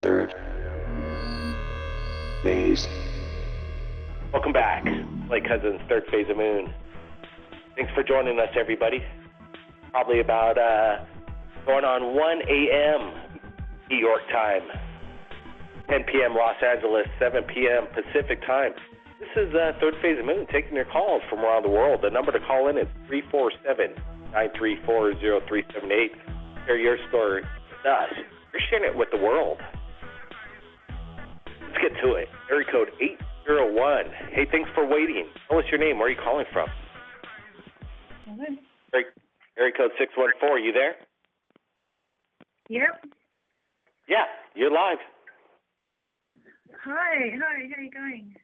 Third phase. Welcome back, Blake Cousins, third phase of Moon. Thanks for joining us, everybody. Probably about going on 1 a.m. New York time, 10 p.m. Los Angeles, 7 p.m. Pacific time. This is third phase of Moon, taking your calls from around the world. The number to call in is 347-934-0378. Share your story with us. You're sharing it with the world. Let's get to it. Area code 801. Hey, thanks for waiting. Tell us your name. Where are you calling from? Area code 614. You there? Yep. Yeah, you're live. Hi, how are you going?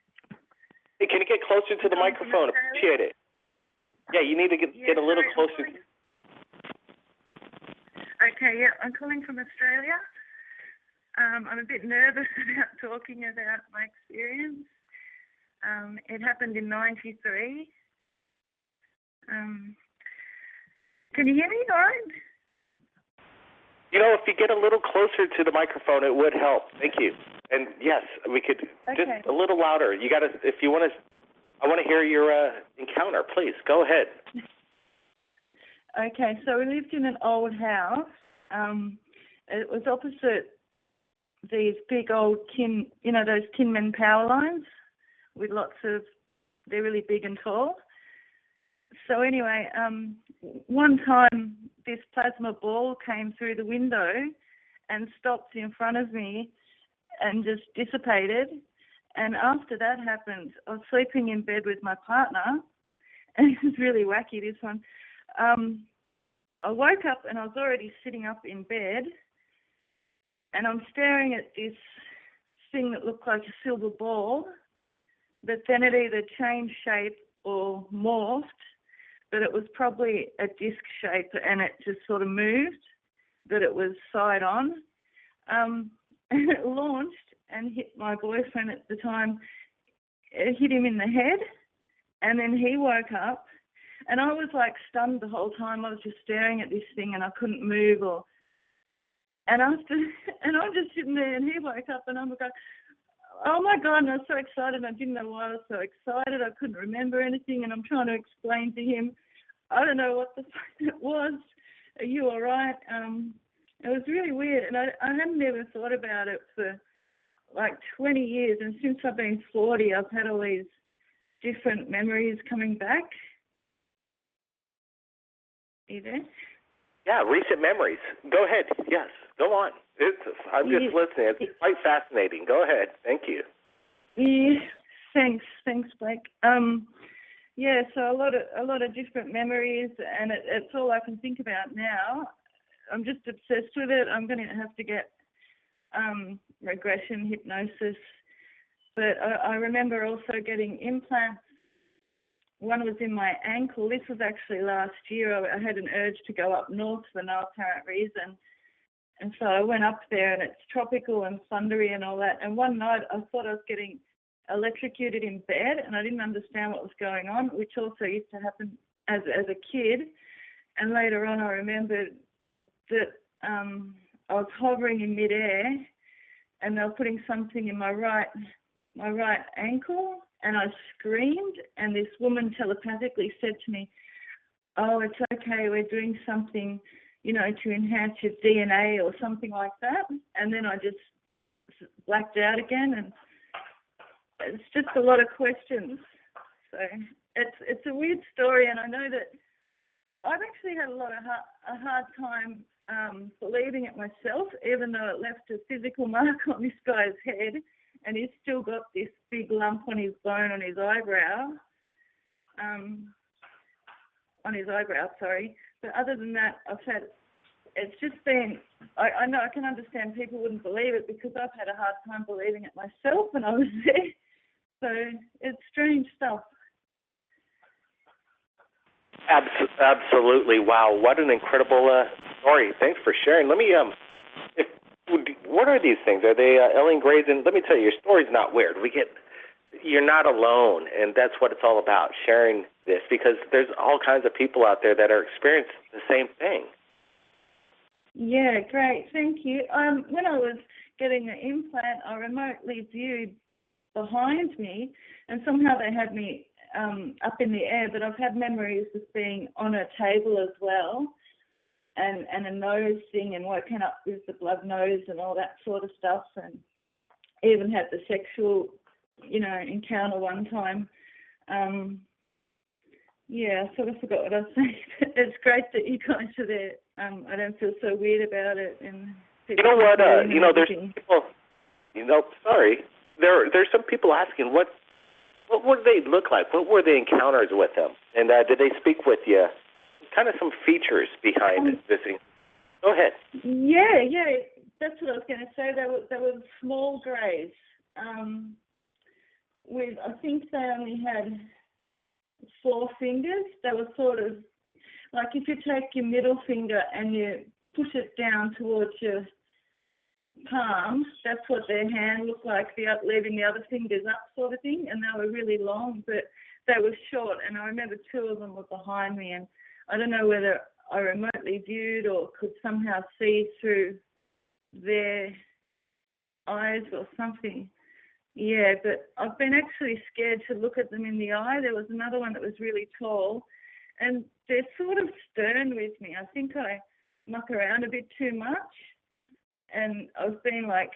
Hey, can you get closer to the microphone? Appreciate it. Yeah, you need to get a little closer. Okay, yeah, I'm calling from Australia. I'm a bit nervous about talking about my experience. It happened in '93. Can you hear me all right? You know, if you get a little closer to the microphone, it would help. Thank you. And yes, we could just a little louder. You got to, if you want to, I want to hear your encounter. Please go ahead. Okay, so we lived in an old house. It was opposite these big old tin, those Tinman power lines with lots of, they're really big and tall. So anyway, one time this plasma ball came through the window and stopped in front of me and just dissipated. And after that happened, I was sleeping in bed with my partner, and it was really wacky, this one. I woke up and I was already sitting up in bed, and I'm staring at this thing that looked like a silver ball, but then it either changed shape or morphed, but it was probably a disc shape, and it just sort of moved, that it was side on. And it launched and hit my boyfriend at the time. It hit him in the head, and then he woke up, and I was like stunned the whole time. I was just staring at this thing, and I couldn't move. And I'm just sitting there, and he woke up, and I'm like, oh my God, and I was so excited. I didn't know why I was so excited. I couldn't remember anything, and I'm trying to explain to him, I don't know what the fuck it was. Are you all right? It was really weird, and I hadn't ever thought about it for like 20 years, and since I've been 40, I've had all these different memories coming back. Are you there? Yeah, recent memories. Go ahead. Yes, go on. I'm just listening. It's quite fascinating. Go ahead. Thank you. Yeah, thanks, Blake. Yeah, so a lot of different memories, and it's all I can think about now. I'm just obsessed with it. I'm going to have to get regression hypnosis. But I remember also getting implants. One was in my ankle. This was actually last year. I had an urge to go up north for no apparent reason. And so I went up there, and it's tropical and thundery and all that. And one night I thought I was getting electrocuted in bed, and I didn't understand what was going on, which also used to happen as a kid. And later on I remembered that I was hovering in midair, and they were putting something in my right ankle, and I screamed, and this woman telepathically said to me, oh, it's okay, we're doing something, to enhance your DNA or something like that. And then I just blacked out again, and it's just a lot of questions. So it's a weird story, and I know that I've actually had a hard time believing it myself, even though it left a physical mark on this guy's head, and he's still got this big lump on his bone on his eyebrow. But other than that, it's just been, I know I can understand people wouldn't believe it because I've had a hard time believing it myself when I was there. So it's strange stuff. Absolutely. Wow, what an incredible story. Thanks for sharing. Let me, what are these things? Are they alien grays? And let me tell you, your story's not weird. You're not alone, and that's what it's all about, sharing this, because there's all kinds of people out there that are experiencing the same thing. Yeah, great. Thank you. When I was getting the implant, I remotely viewed behind me, and somehow they had me up in the air, but I've had memories of being on a table as well, and a nose thing, and woken up with the blood nose and all that sort of stuff, and even had the sexual, encounter one time. Yeah, I sort of forgot what I was saying. It's great that you guys are there. I don't feel so weird about it. And you know what? There's people. Sorry. There's some people asking what would they look like? What were the encounters with them? And did they speak with you? Kind of some features behind this. Go ahead. Yeah. That's what I was going to say. They were small greys. I think they only had 4 fingers. They were sort of like if you take your middle finger and you push it down towards your palm, that's what their hand looked like, leaving the other fingers up sort of thing. And they were really long, but they were short. And I remember 2 of them were behind me, and I don't know whether I remotely viewed or could somehow see through their eyes or something. Yeah, but I've been actually scared to look at them in the eye. There was another one that was really tall, and they're sort of stern with me. I think I muck around a bit too much, and I've been I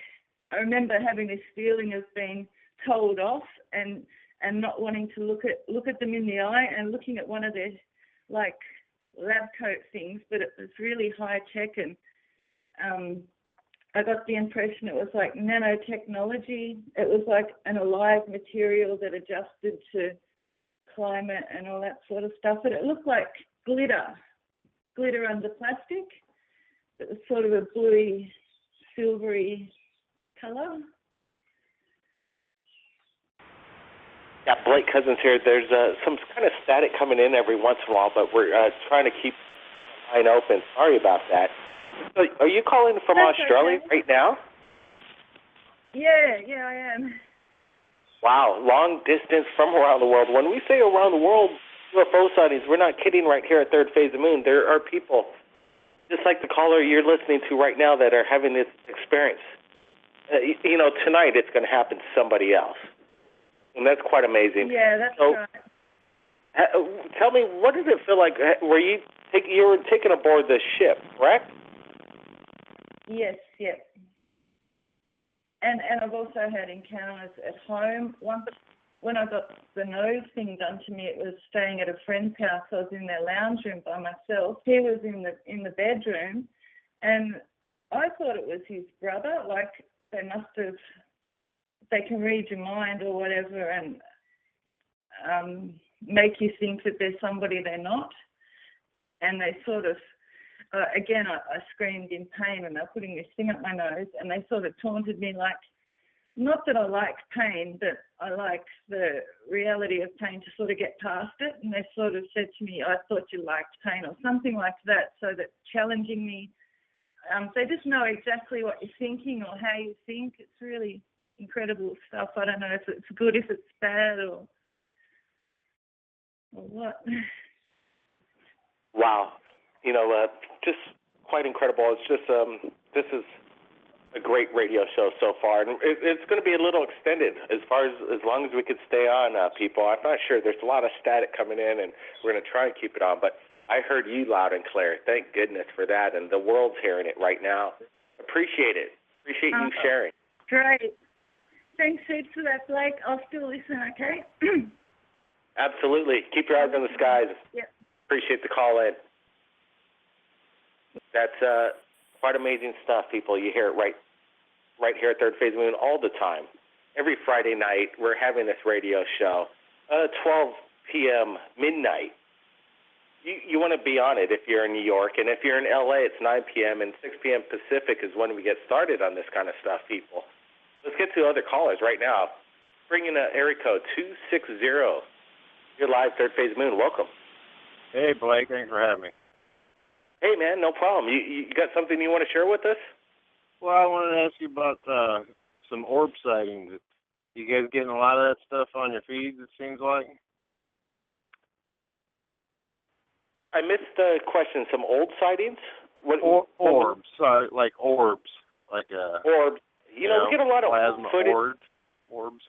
remember having this feeling of being told off and not wanting to look at them in the eye, and looking at one of their lab coat things, but it was really high tech, and I got the impression it was like nanotechnology. It was like an alive material that adjusted to climate and all that sort of stuff. But it looked like glitter under plastic. It was sort of a bluey, silvery colour. Yeah, Blake Cousins here. There's some kind of static coming in every once in a while, but we're trying to keep the line open. Sorry about that. So are you calling from That's Australia okay. right now? Yeah, I am. Wow, long distance from around the world. When we say around the world UFO sightings, we're not kidding right here at Third Phase of Moon. There are people, just like the caller you're listening to right now, that are having this experience. Tonight it's going to happen to somebody else. And that's quite amazing. Yeah, that's right. Tell me, what did it feel like? You were taken aboard the ship, correct? Yes, yeah. And I've also had encounters at home. Once when I got the nose thing done to me, it was staying at a friend's house. I was in their lounge room by myself. He was in the bedroom, and I thought it was his brother. Like they can read your mind or whatever, and make you think that there's somebody they're not. And they sort of, again, I screamed in pain, and they're putting this thing up my nose, and they sort of taunted me not that I like pain, but I like the reality of pain to sort of get past it. And they sort of said to me, I thought you liked pain, or something like that, so that challenging me. They just know exactly what you're thinking or how you think. It's really incredible stuff. I don't know if it's good, if it's bad, or what. Wow. Just quite incredible. It's just, this is a great radio show so far. And it's going to be a little extended as long as we could stay on, people. I'm not sure. There's a lot of static coming in, and we're going to try and keep it on. But I heard you loud and clear. Thank goodness for that. And the world's hearing it right now. Appreciate it. Appreciate you sharing. Great. Thanks heaps for that, Blake. I'll still listen, okay? Absolutely. Keep your eyes on the skies. Yep. Appreciate the call in. That's quite amazing stuff, people. You hear it right here at Third Phase Moon all the time. Every Friday night, we're having this radio show, 12 p.m., midnight. You want to be on it if you're in New York, and if you're in L.A., it's 9 p.m., and 6 p.m. Pacific is when we get started on this kind of stuff, people. Let's get to other callers right now. Bring in area code 260. You're live, Third Phase Moon. Welcome. Hey, Blake. Thanks for having me. Hey, man, no problem. You got something you want to share with us? Well, I wanted to ask you about some orb sightings. You guys getting a lot of that stuff on your feeds, it seems like? I missed the question. Some old sightings? Orbs. Like orbs. Orbs. You know, we get a lot of plasma footage. orbs.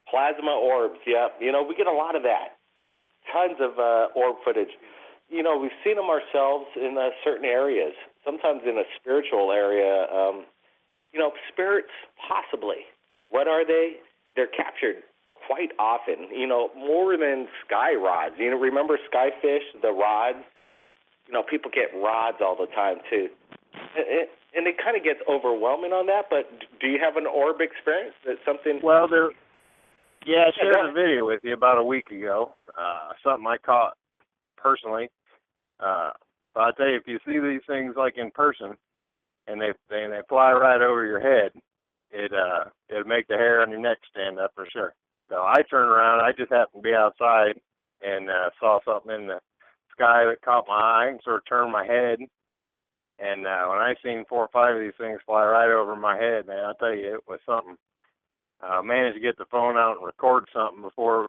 Plasma orbs, yeah. You know, we get a lot of that. Tons of orb footage. You know, we've seen them ourselves in certain areas, sometimes in a spiritual area. You know, spirits, possibly. What are they? They're captured quite often, you know, more than sky rods. You know, remember skyfish, the rods? You know, people get rods all the time, too. And it kind of gets overwhelming on that, but do you have an orb experience? That's something... Well, I shared a video with you about a week ago, something I caught personally. But I'll tell you, if you see these things like in person, and they fly right over your head, it'd make the hair on your neck stand up for sure. So I turned around. I just happened to be outside and saw something in the sky that caught my eye and sort of turned my head. And when I seen 4 or 5 of these things fly right over my head, man, I'll tell you, it was something. Managed to get the phone out and record something before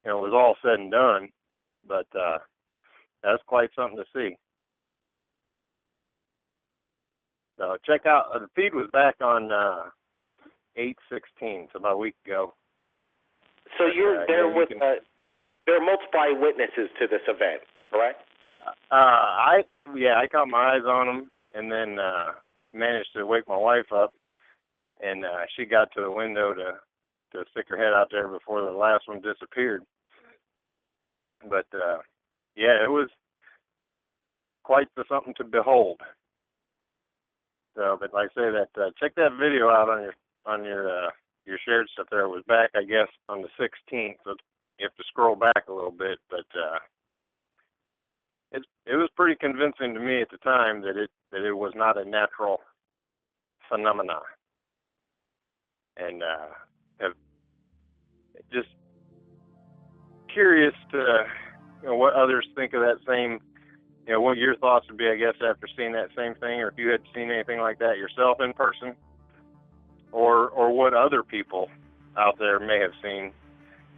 it was all said and done. But that's quite something to see. So check out, the feed was back on 8/16, so about a week ago. So you're there with, there are multiple eyewitnesses to this event, correct? I caught my eyes on them, and then managed to wake my wife up, and she got to the window to stick her head out there before the last one disappeared. But it was quite something to behold. So, but like I say, that check that video out on your shared stuff. There, it was back, I guess, on the 16th. So you have to scroll back a little bit, but it was pretty convincing to me at the time that it was not a natural phenomenon, and just curious to what others think of that same. What your thoughts would be, I guess, after seeing that same thing, or if you had seen anything like that yourself in person, or what other people out there may have seen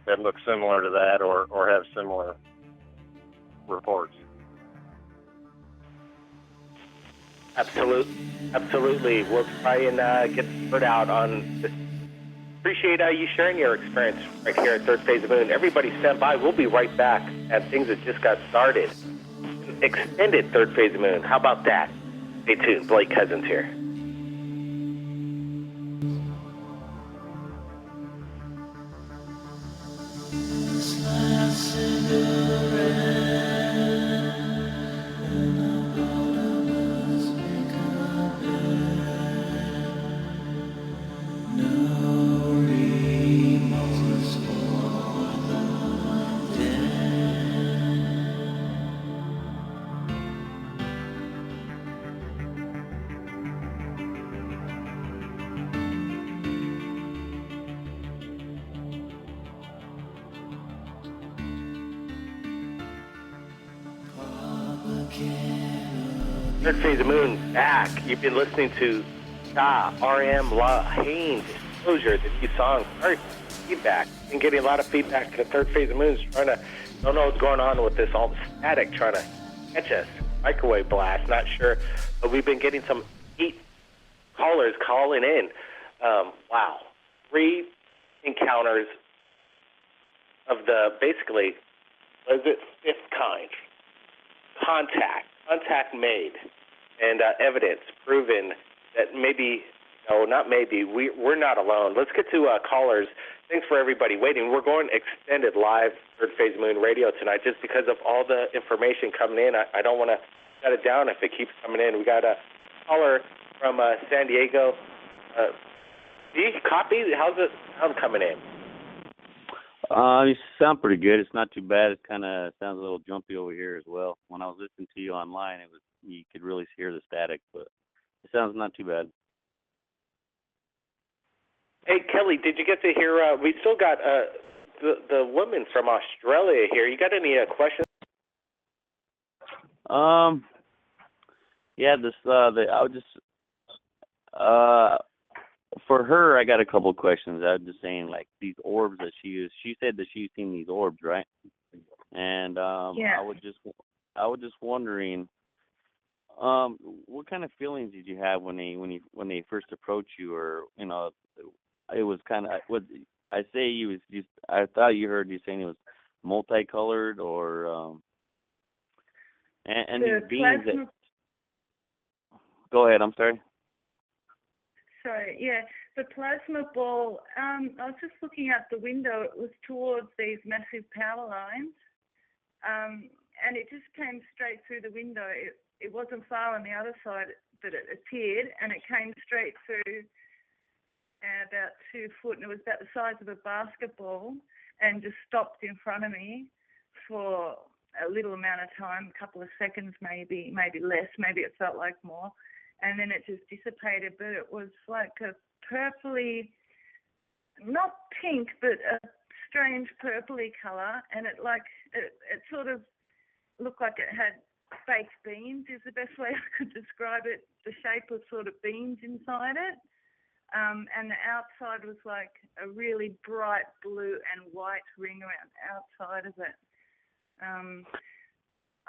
that look similar to that, or have similar reports. Absolutely. We'll try and get the word out on this. Appreciate you sharing your experience right here at Third Phase of the Moon. Everybody stand by. We'll be right back at things that just got started. Extended Third Phase of the Moon. How about that? Stay tuned. Blake Cousins here. Third Phase of the Moon back. You've been listening to R.M. La Haine, Disclosure, the new song. Very feedback. Been getting a lot of feedback. The Third Phase of the Moon is don't know what's going on with this, all the static trying to catch us. Microwave blast, not sure. But we've been getting some 8 callers calling in. Wow. 3 encounters of the, basically, what is it, 5th kind. Contact made, and evidence proven that maybe, not maybe, we're not alone. Let's get to callers. Thanks for everybody waiting. We're going extended live Third Phase Moon Radio tonight just because of all the information coming in. I don't want to shut it down if it keeps coming in. We got a caller from San Diego. Do you copy? How's the sound coming in? You sound pretty good. It's not too bad. It kind of sounds a little jumpy over here as well. When I was listening to you online, you could really hear the static, but it sounds not too bad. Hey, Kelly, did you get to hear? We still got the woman from Australia here. You got any questions? Yeah, I would just for her, I got a couple of questions. I was just saying, like, these orbs that she said that she's seen these orbs, right? And yeah. I was just wondering, What kind of feelings did you have when they first approached you, or it was kind of what I say you was just I thought you heard you saying it was multicolored or and these beings that. Go ahead. I'm sorry. Sorry, yeah. The plasma ball, I was just looking out the window. It was towards these massive power lines, and it just came straight through the window. It wasn't far on the other side that it appeared, and it came straight through about 2 foot, and it was about the size of a basketball, and just stopped in front of me for a little amount of time, a couple of seconds maybe less, maybe it felt like more. And then it just dissipated, but it was like a purpley, not pink, but a strange purpley colour, and it sort of looked like it had baked beans is the best way I could describe it. The shape was sort of beans inside it, and the outside was like a really bright blue and white ring around the outside of it.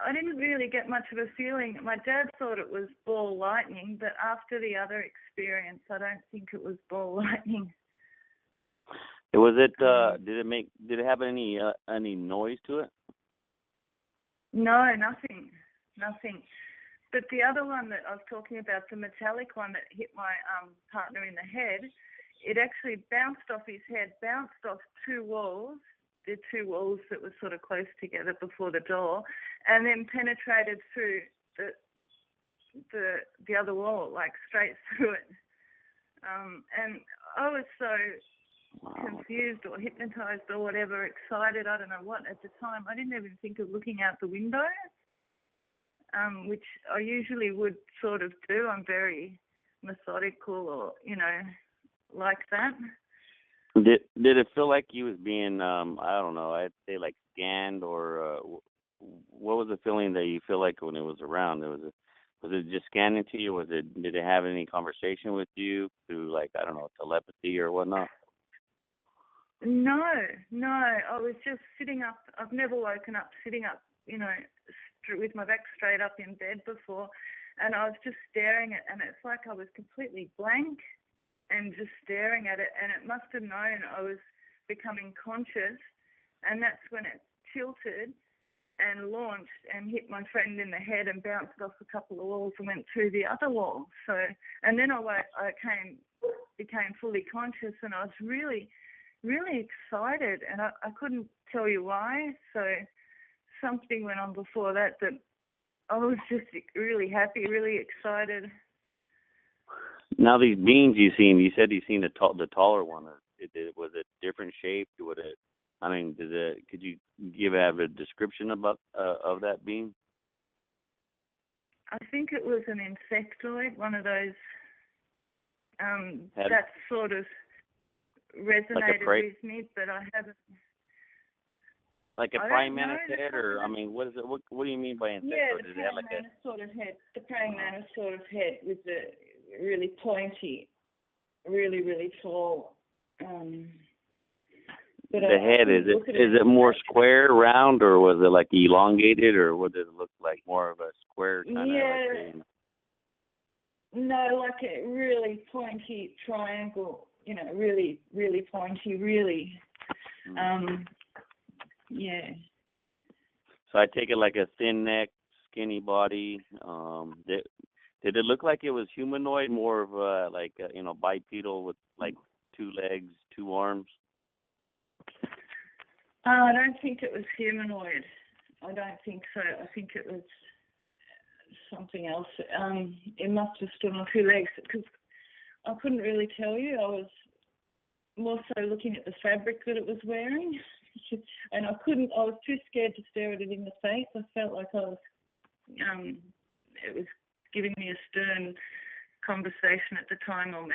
I didn't really get much of a feeling. My dad thought it was ball lightning, but after the other experience, I don't think it was ball lightning. Was it? Did it have any noise to it? No, nothing. But the other one that I was talking about, the metallic one that hit my partner in the head, it actually bounced off his head, bounced off 2 walls. The 2 walls that were sort of close together before the door, and then penetrated through the other wall, like straight through it. And I was so confused or hypnotized or whatever, excited, I don't know what, at the time. I didn't even think of looking out the window, which I usually would sort of do. I'm very methodical or, like that. Did it feel like you was being I don't know, I'd say like scanned, or what was the feeling that you feel like when it was around? Was it just scanning to you? Did it have any conversation with you through, like, I don't know, telepathy or whatnot? No, I was just sitting up. I've never woken up sitting up, with my back straight up in bed before, and I was just staring at, and it's like I was completely blank and just staring at it, and it must have known I was becoming conscious, and that's when it tilted and launched and hit my friend in the head and bounced off a couple of walls and went through the other wall. So, and then I became fully conscious, and I was really, really excited, and I couldn't tell you why. So something went on before that I was just really happy, really excited. Now these beans you said you seen the taller one. Was it different shape? Could you have a description about of that bean? I think it was an insectoid, one of those that sort of resonated with me, but I haven't. Like a praying mantis head, or what is it? What do you mean by insectoid? Yeah, the praying mantis sort of head. The praying mantis sort of head with the really pointy, really, really tall. But the head, is it more square, round, or was it like elongated, or what did it look like? More of a square kind of? Yeah. No, like a really pointy triangle. Really, really pointy. Really. Yeah. So I take it like a thin neck, skinny body. Did it look like it was humanoid, more of a bipedal with like 2 legs, 2 arms? I don't think it was humanoid. I don't think so. I think it was something else. It must have stood on 2 legs, because I couldn't really tell you. I was more so looking at the fabric that it was wearing. And I was too scared to stare at it in the face. I felt like it was giving me a stern conversation at the time, or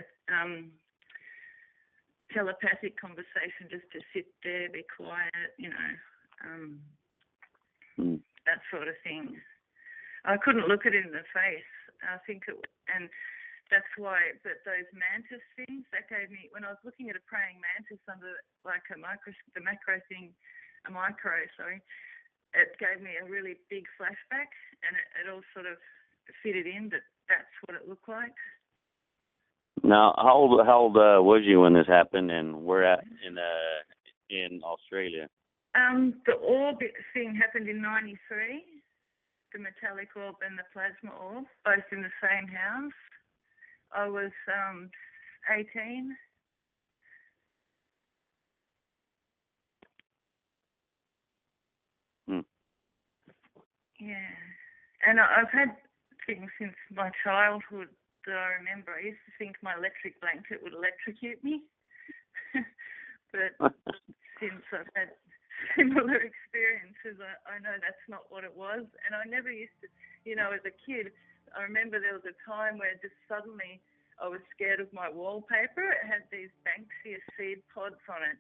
telepathic conversation, just to sit there, be quiet, that sort of thing. I couldn't look it in the face. I think and that's why, but those mantis things, that gave me, when I was looking at a praying mantis under like a micro, it gave me a really big flashback, and it all sort of fitted in that that's what it looked like. Now, how old was you when this happened, and where at in Australia? The orb thing happened in '93. The metallic orb and the plasma orb, both in the same house. I was 18. Yeah, and I've had things since my childhood that I remember. I used to think my electric blanket would electrocute me, but since I've had similar experiences, I know that's not what it was. And I never used to, as a kid, I remember there was a time where just suddenly I was scared of my wallpaper. It had these Banksia seed pods on it,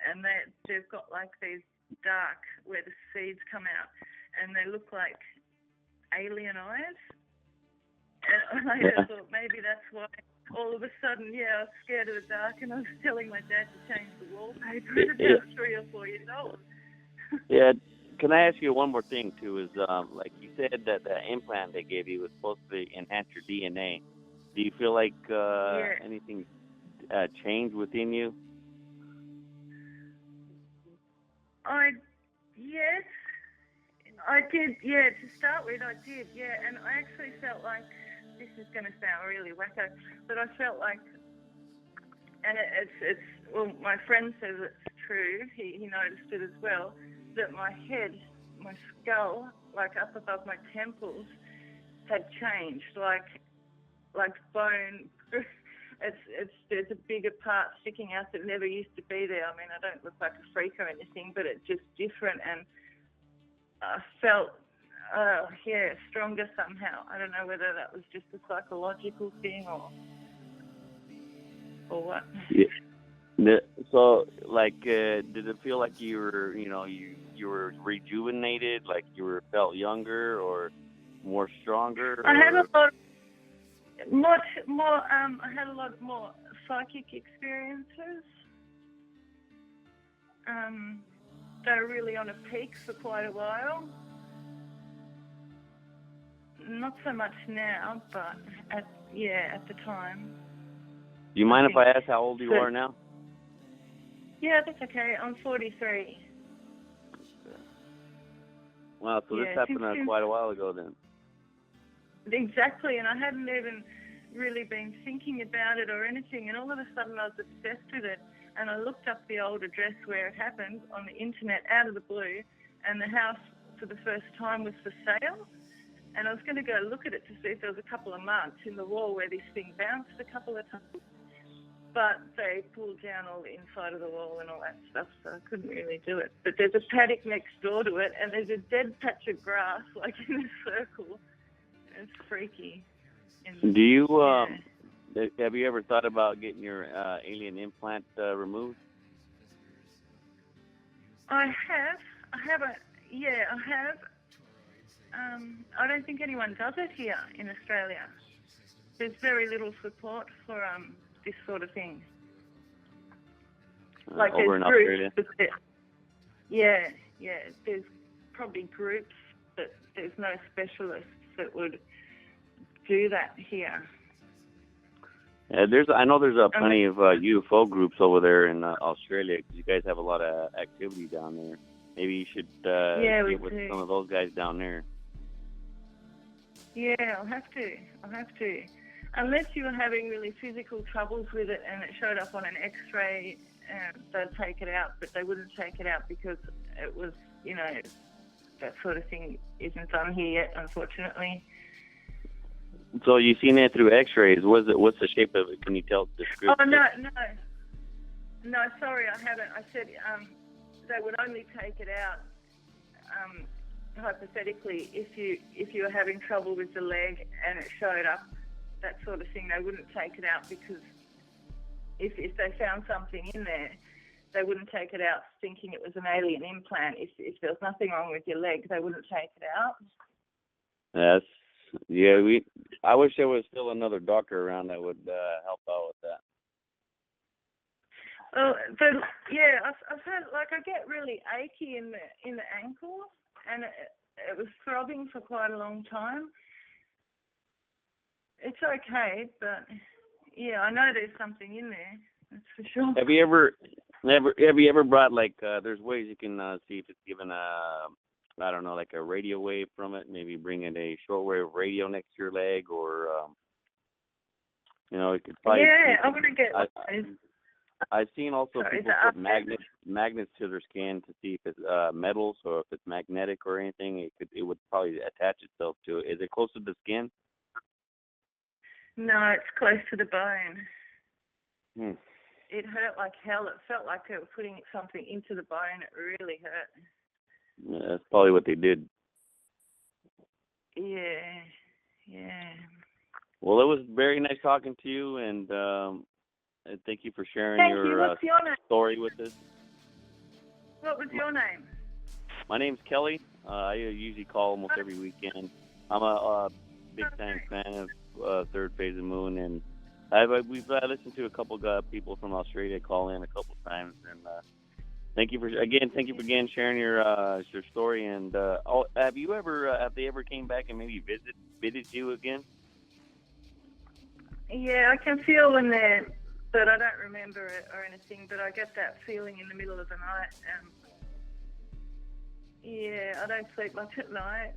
and they've got like these dark where the seeds come out, and they look like alien eyes. And I later thought maybe that's why all of a sudden, I was scared of the dark, and I was telling my dad to change the wallpaper at about 3 or 4 years old. Yeah. Can I ask you one more thing too? Is like you said that the implant they gave you was supposed to enhance your DNA. Do you feel like anything changed within you? Yes, I did. Yeah, to start with, I did. Yeah, and I actually felt like, this is going to sound really wacko, but I felt like, and it's well, my friend says it's true. He noticed it as well, that my head, my skull, like up above my temples, had changed, like bone. There's a bigger part sticking out that never used to be there. I mean, I don't look like a freak or anything, but it's just different, and I felt, stronger somehow. I don't know whether that was just a psychological thing or what. Yeah. So, like, did it feel like you were, you were rejuvenated, like you felt younger or more stronger? I had a lot. Much more. I had a lot more psychic experiences. They were really on a peak for quite a while. Not so much now, but at the time. Do you mind if I ask how old you are now? Yeah, that's okay. I'm 43. Wow, so this happened quite a while ago then. Exactly, and I hadn't even really been thinking about it or anything, and all of a sudden I was obsessed with it, and I looked up the old address where it happened on the internet out of the blue, and the house for the first time was for sale, and I was going to go look at it to see if there was a couple of marks in the wall where this thing bounced a couple of times, but they pulled down all the inside of the wall and all that stuff, so I couldn't really do it. But there's a paddock next door to it, and there's a dead patch of grass like in a circle. It's freaky. Do you have you ever thought about getting your alien implant removed? I have. I don't think anyone does it here in Australia. There's very little support for this sort of thing. Like over in Australia? Yeah. There's probably groups, but there's no specialists that would do that here. I know there's plenty of UFO groups over there in Australia, because you guys have a lot of activity down there. Maybe you should get with some of those guys down there. Yeah, I'll have to. Unless you were having really physical troubles with it and it showed up on an X-ray, they'd take it out, but they wouldn't take it out because it was, that sort of thing isn't done here yet, unfortunately. So you've seen that through X-rays. What's the shape of it? Can you tell the description? Oh, no, sorry, I haven't. I said they would only take it out hypothetically if you were having trouble with the leg and it showed up, that sort of thing. They wouldn't take it out because if they found something in there, they wouldn't take it out thinking it was an alien implant. If there was nothing wrong with your leg, they wouldn't take it out. I wish there was still another doctor around that would help out with that. Well, I've had, I get really achy in the ankle, and it was throbbing for quite a long time. it's okay, but yeah, I know there's something in there. That's for sure. Have you ever brought like? There's ways you can see if it's given I don't know, like a radio wave from it. Maybe bring in a shortwave radio next to your leg, or it could probably. Yeah, I'm gonna get one. I've seen also people put magnets to their skin to see if it's metal, so if it's magnetic or anything, it would probably attach itself to it. Is it close to the skin? No, it's close to the bone. It hurt like hell. It felt like they were putting something into the bone. It really hurt. Yeah, that's probably what they did. Yeah. Well, it was very nice talking to you, and thank you for sharing your What's your name? story with us. What was your name? My name's Kelly. I usually call almost every weekend. I'm a big-time fan of Third Phase of Moon, and we've listened to a couple of people from Australia call in a couple of times, and thank you for sharing your story. And have they ever came back and maybe visited you again? Yeah, I can feel when they're, but I don't remember it or anything. But I get that feeling in the middle of the night. Yeah, I don't sleep much at night.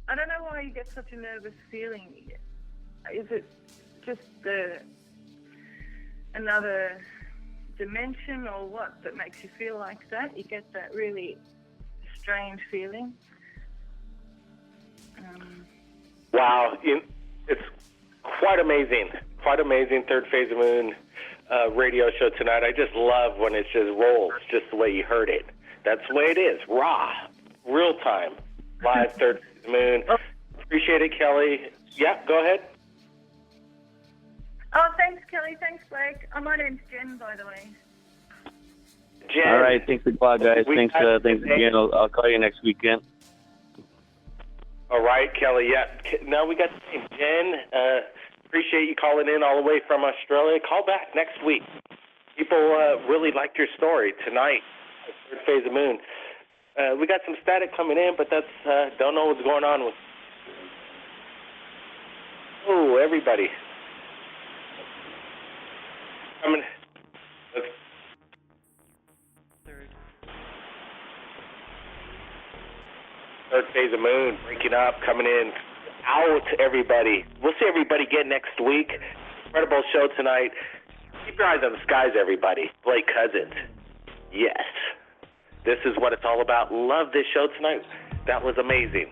I don't know why you get such a nervous feeling. Is it just another dimension or what that makes you feel like that? You get that really strange feeling. Wow, it's quite amazing. Quite amazing Third Phase of Moon radio show tonight. I just love when it just rolls just the way you heard it. That's the way it is. Raw, real time, live Third Phase of Moon. Appreciate it, Kelly. Yeah, go ahead. Oh, thanks, Kelly. Thanks, Blake. My name's Jen, by the way. Jen. All right, thanks a lot, guys. Thanks again. I'll call you next weekend. All right, Kelly. Yeah. Now we got the name, Jen. Appreciate you calling in all the way from Australia. Call back next week. People really liked your story tonight, Third Phase of Moon. We got some static coming in, but that's don't know what's going on with. Oh, everybody. Third Phase of Moon breaking up, coming in. Out, everybody. We'll see everybody again next week. Incredible show tonight. Keep your eyes on the skies, everybody. Blake Cousins. Yes. This is what it's all about. Love this show tonight. That was amazing.